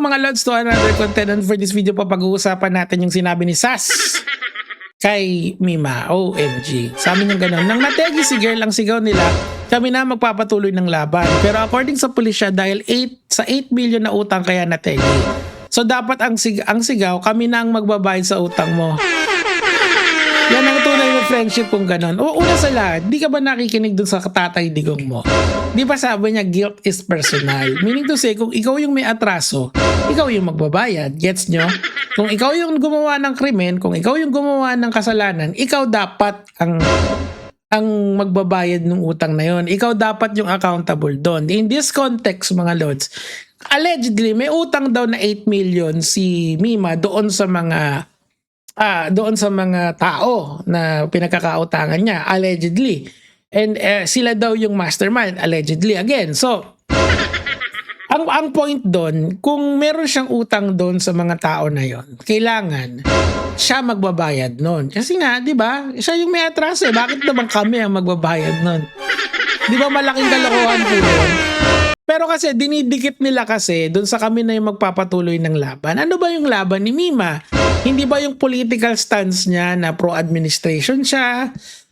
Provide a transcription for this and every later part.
Welcome mga Lods to another content, and for this video pa pag-uusapan natin yung sinabi ni Sas kay Mima. OMG. Sabi niya ganun, nang nategi si girl ang sigaw nila, kami na magpapatuloy ng laban. Pero according sa pulisya, dahil 8 million na utang kaya nategi. So dapat ang sigaw, kami na ang magbabayad sa utang mo. Yan ang tunay na friendship kung ganon. O una sa lahat, di ka ba nakikinig dun sa tatay digong mo? Di ba sabi niya, guilt is personal? Meaning to say, kung ikaw yung may atraso, ikaw yung magbabayad. Gets nyo? Kung ikaw yung gumawa ng krimen, kung ikaw yung gumawa ng kasalanan, ikaw dapat ang magbabayad ng utang na yon. Ikaw dapat yung accountable doon. In this context, mga Lods, allegedly, may utang daw na 8 million si Mima doon sa mga tao na pinagkakautangan niya, allegedly. And sila daw yung mastermind, allegedly again. So, ang point doon, kung meron siyang utang doon sa mga tao na yon, kailangan siya magbabayad noon. Kasi nga, di ba, siya yung may atraso. Bakit naman kami ang magbabayad noon? Di ba malaking kalokohan po yun? Pero kasi dinidikit nila kasi doon sa kami na yung magpapatuloy ng laban. Ano ba yung laban ni Mima? Hindi ba yung political stance niya na pro-administration siya?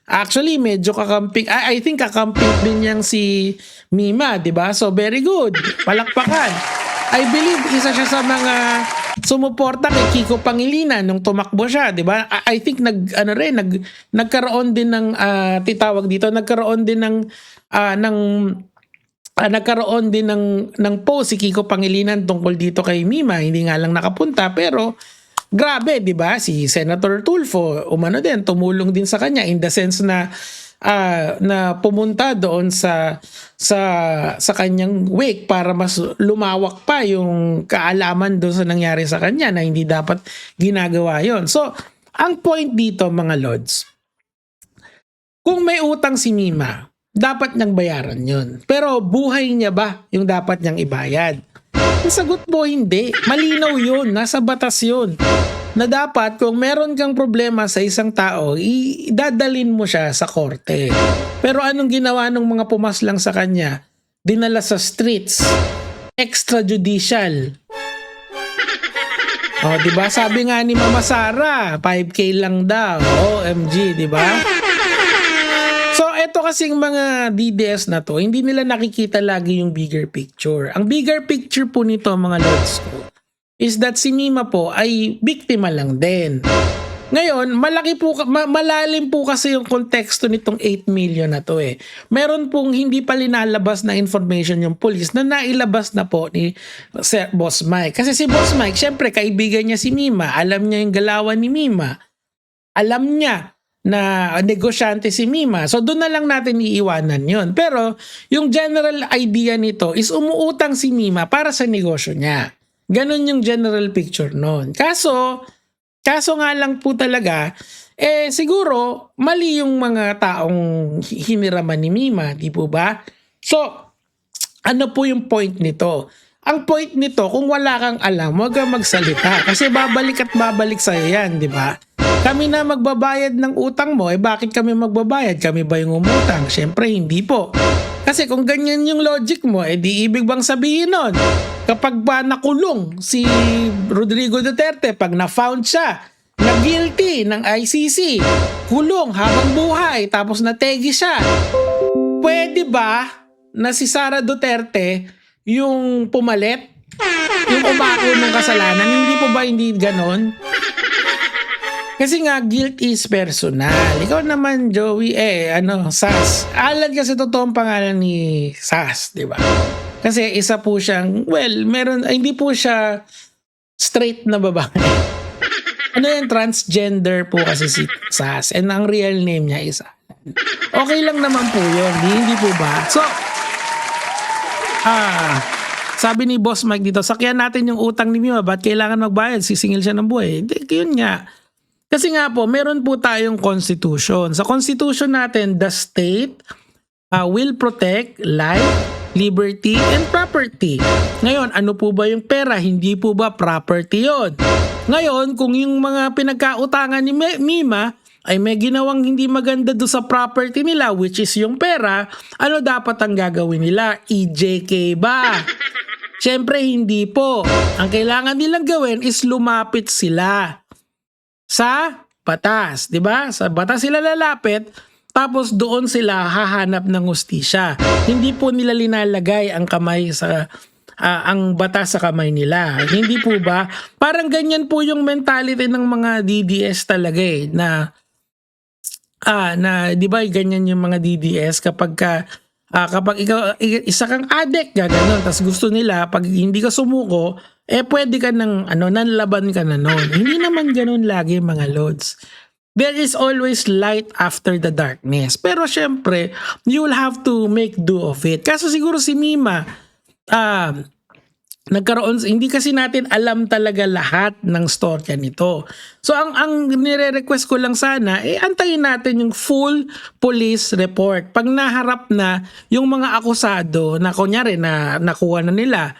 Actually, medyo kakamping. I think kakamping din niyang si Mima, di ba? So, very good. Palakpakan. I believe isa siya sa mga sumuporta kay Kiko Pangilinan nung tumakbo siya, di ba? I think nagkaroon din ng nagkaroon din ng post si Kiko Pangilinan tungkol dito kay Mima. Hindi nga lang nakapunta, pero grabe, di ba? Si Senator Tulfo, tumulong din sa kanya in the sense na pumunta doon sa kanyang wake para mas lumawak pa yung kaalaman doon sa nangyari sa kanya na hindi dapat ginagawa yon. So, ang point dito, mga Lods, kung may utang si Mima, dapat niyang bayaran yun. Pero buhay niya ba yung dapat niyang ibayad? Ang sagot mo, hindi. Malinaw yun. Nasa batas yun. Na dapat kung meron kang problema sa isang tao, idadalin mo siya sa korte. Pero anong ginawa ng mga pumaslang sa kanya? Dinala sa streets. Extrajudicial. Oh, di ba? Sabi nga ni Mama Sara, 5K lang daw. OMG, di ba? So, eto kasing mga DDS na to, hindi nila nakikita lagi yung bigger picture. Ang bigger picture po nito, mga Lods ko, is that si Mima po ay biktima lang din. Ngayon, malalim po kasi yung konteksto nitong 8 million na to eh. Meron pong hindi pa linalabas na information yung police na nailabas na po ni Boss Mike. Kasi si Boss Mike, syempre kaibigan niya si Mima, alam niya yung galawan ni Mima, alam niya na negosyante si Mima. So doon na lang natin iiwanan yon. Pero yung general idea nito is umuutang si Mima para sa negosyo niya. Ganon yung general picture noon. Kaso nga lang po talaga, siguro mali yung mga taong hiniraman ni Mima, di po ba? So, ano po yung point nito? Ang point nito, kung wala kang alam, huwag kang magsalita. Kasi babalik at babalik sa'yo yan, di ba? Kami na magbabayad ng utang mo, bakit kami magbabayad? Kami ba yung umutang? Siyempre, hindi po. Kasi kung ganyan yung logic mo, di ibig bang sabihin nun? Kapag ba nakulong si Rodrigo Duterte, pag na-found siya na guilty ng ICC, kulong habang buhay, tapos nategi siya, pwede ba na si Sara Duterte yung pumalit? Yung umako ng kasalanan? Hindi po ba hindi ganon? Kasi nga, guilt is personal. Ikaw naman, Joey, Sas. Alan kasi totoong pangalan ni Sas, di ba? Kasi isa po siyang, hindi po siya straight na babae. Transgender po kasi si Sas. And ang real name niya is Alan. Okay lang naman po yun. Hindi po ba? So, sabi ni Boss Mike dito, sakyan natin yung utang ni Mima, ba't kailangan magbayad? Sisingil siya ng buhay. Yun nga. Kasi nga po, meron po tayong constitution. Sa constitution natin, the state will protect life, liberty, and property. Ngayon, ano po ba yung pera? Hindi po ba property yon? Ngayon, kung yung mga pinagkautangan ni Mima ay may ginawang hindi maganda do sa property nila, which is yung pera, ano dapat ang gagawin nila? EJK ba? Siyempre hindi po. Ang kailangan nilang gawin is lumapit sila sa batas, 'di ba? Sa batas sila lalapit, tapos doon sila hahanap ng hustisya. Hindi po nila linalagay ang kamay sa ang batas sa kamay nila. Hindi po ba? Parang ganyan po yung mentality ng mga DDS talaga na 'di ba ganyan yung mga DDS kapag ikaw isa kang addict gano'n, tas gusto nila pag hindi ka sumuko pwede ka ng nanlaban ka na noon. Hindi naman ganoon lagi mga lods. There is always light after the darkness. Pero syempre, you will have to make do of it. Kaso siguro si Mima hindi kasi natin alam talaga lahat ng storya nito. So ang nire-request ko lang sana antayin natin yung full police report. Pag naharap na yung mga akusado na kunyari na nakuha na nila,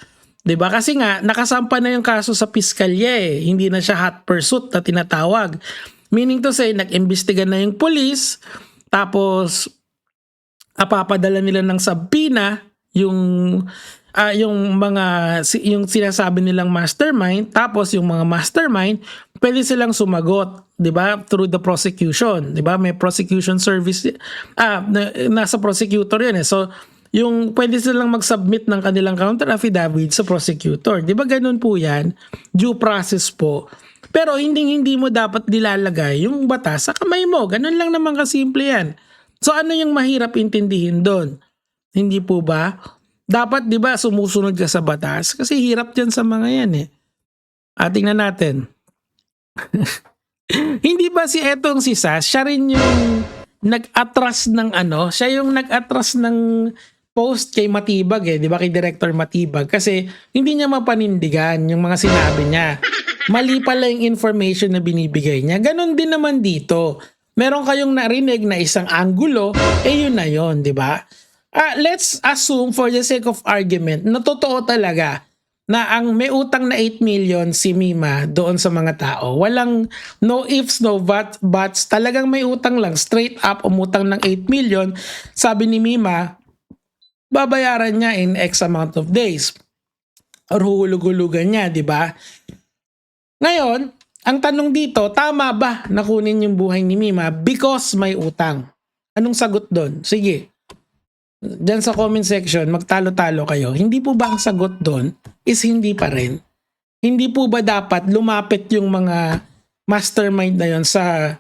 'di ba? Kasi nga nakasampa na yung kaso sa piskalya hindi na siya hot pursuit na tinatawag. Meaning to say, nag-imbestiga na yung police, tapos papadala nila ng subpoena yung sinasabi nilang mastermind, tapos yung mga mastermind pwede silang sumagot, 'di ba, through the prosecution, 'di ba, may prosecution service nasa prosecutor 'yan so yung pwede silang mag-submit ng kanilang counter affidavit sa prosecutor, 'di ba, ganun po 'yan, due process po. Pero hindi mo dapat nilalagay yung batas sa kamay mo, ganun lang naman kasimple 'yan. So ano yung mahirap intindihin doon? Hindi po ba? Dapat 'di ba sumusunod ka sa batas kasi hirap diyan sa mga 'yan tingnan natin. Hindi ba si Sas, siya rin yung nag-atras ng siya yung nag-atras ng post kay Matibag 'di ba, kay Director Matibag kasi hindi niya mapanindigan yung mga sinabi niya. Mali pala yung information na binibigay niya. Ganon din naman dito. Meron kayong narinig na isang anggulo, yun na yun, 'di ba? Let's assume for the sake of argument na totoo talaga na ang may utang na 8 million si Mima doon sa mga tao. Walang no ifs, no buts. Talagang may utang lang. Straight up umutang ng 8 million. Sabi ni Mima, babayaran niya in X amount of days. Or huhulug-hulugan niya, di ba? Ngayon, ang tanong dito, tama ba na kunin yung buhay ni Mima because may utang? Anong sagot doon? Sige. Diyan sa comment section, magtalo-talo kayo. Hindi po ba ang sagot doon is hindi pa rin? Hindi po ba dapat lumapit yung mga mastermind na yon sa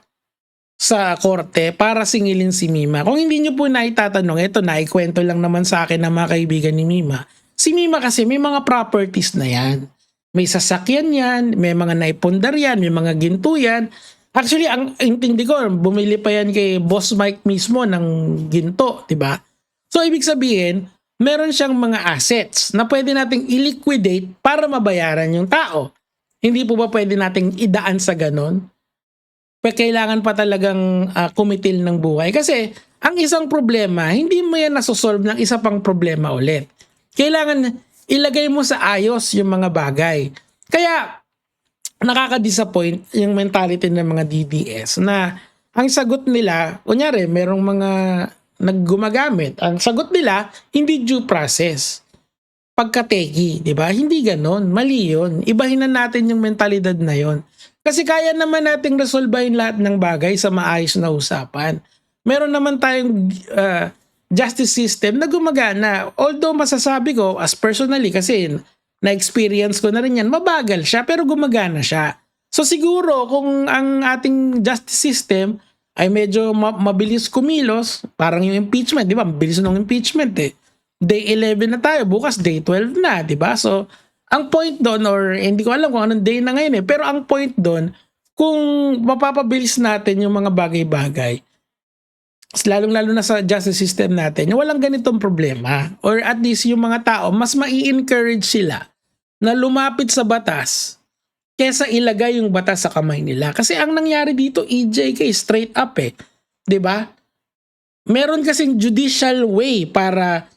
korte para singilin si Mima? Kung hindi nyo po naitatanong, ito naikwento lang naman sa akin ng mga kaibigan ni Mima. Si Mima kasi may mga properties na yan. May sasakyan yan, may mga naipundar yan, may mga ginto yan. Actually, ang intindi ko, bumili pa yan kay Boss Mike mismo ng ginto, di ba? So, ibig sabihin, meron siyang mga assets na pwede nating i-liquidate para mabayaran yung tao. Hindi po ba pwede nating idaan sa ganon? Kailangan pa talagang kumitil ng buhay. Kasi, ang isang problema, hindi mo yan nasosolve ng isa pang problema ulit. Kailangan ilagay mo sa ayos yung mga bagay. Kaya, nakaka-disappoint yung mentality ng mga DDS na ang sagot nila, kunyari, merong mga naggumagamit. Ang sagot nila, hindi due process. Pagkateki, di ba? Hindi ganon. Mali yun. Ibahin na natin yung mentalidad na yon. Kasi kaya naman nating resolbahin lahat ng bagay sa maayos na usapan. Meron naman tayong justice system na gumagana. Although masasabi ko, as personally, kasi na-experience ko na rin yan, mabagal siya pero gumagana siya. So siguro kung ang ating justice system ay medyo mabilis kumilos, parang yung impeachment, di ba? Mabilis ng impeachment Day 11 na tayo, bukas day 12 na, di ba? So, ang point doon, or hindi ko alam kung anong day na ngayon pero ang point doon, kung mapapabilis natin yung mga bagay-bagay, lalong-lalo na sa justice system natin, walang ganitong problema. Or at least yung mga tao, mas mai-encourage sila na lumapit sa batas kesa ilagay yung batas sa kamay nila. Kasi ang nangyari dito, EJK, straight up 'di ba? Meron kasing judicial way para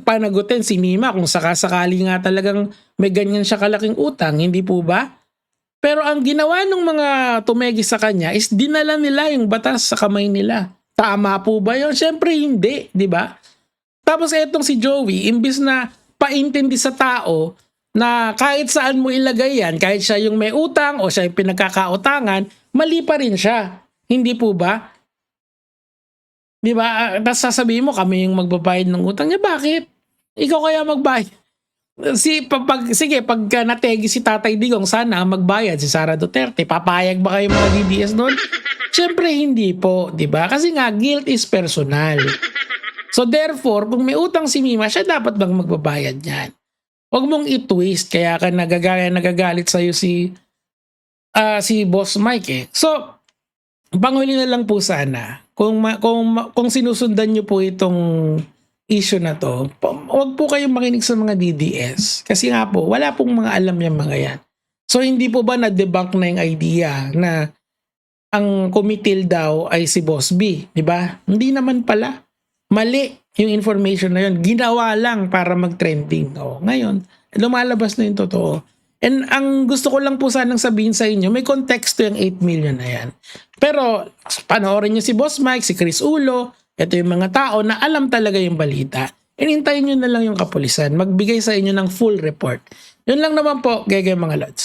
panagutin si Mima kung sakasakali nga talagang may ganyan siya kalaking utang, hindi po ba? Pero ang ginawa ng mga tumegi sa kanya is dinala nila yung batas sa kamay nila. Tama po ba yun? Siyempre hindi, di ba? Tapos etong si Joey, imbis na paintindi sa tao na kahit saan mo ilagay yan, kahit siya yung may utang o siya yung pinagkakautangan, mali pa rin siya. Hindi po ba? Di ba? Tapos sasabihin mo, kami yung magbabayad ng utang niya. Bakit? Ikaw kaya magbayad. Sige, pagka nategi si Tatay Digong, sana magbayad si Sara Duterte. Papayag ba kayo mga DDS doon? Siyempre hindi po, di ba? Kasi nga, guilt is personal. So therefore, kung may utang si Mima, siya dapat bang magbabayad niyan? Huwag mong i-twist, kaya ka nagagalit sa'yo si Boss Mike eh. So, panghuli na lang po sana, kung sinusundan nyo po itong issue na to, huwag po kayong makinig sa mga DDS. Kasi nga po, wala pong mga alam yung mga yan. So hindi po ba na-debunk na yung idea na ang kumitil daw ay si Boss B, di ba? Hindi naman pala. Mali yung information na yun. Ginawa lang para mag-trending. O, ngayon, lumalabas na yung totoo. And ang gusto ko lang po sanang sabihin sa inyo, may konteksto yung 8 million na yan. Pero panoorin nyo si Boss Mike, si Chris Ulo, ito yung mga tao na alam talaga yung balita. Inintayin nyo na lang yung kapulisan. Magbigay sa inyo ng full report. Yun lang naman po, gaya mga lods.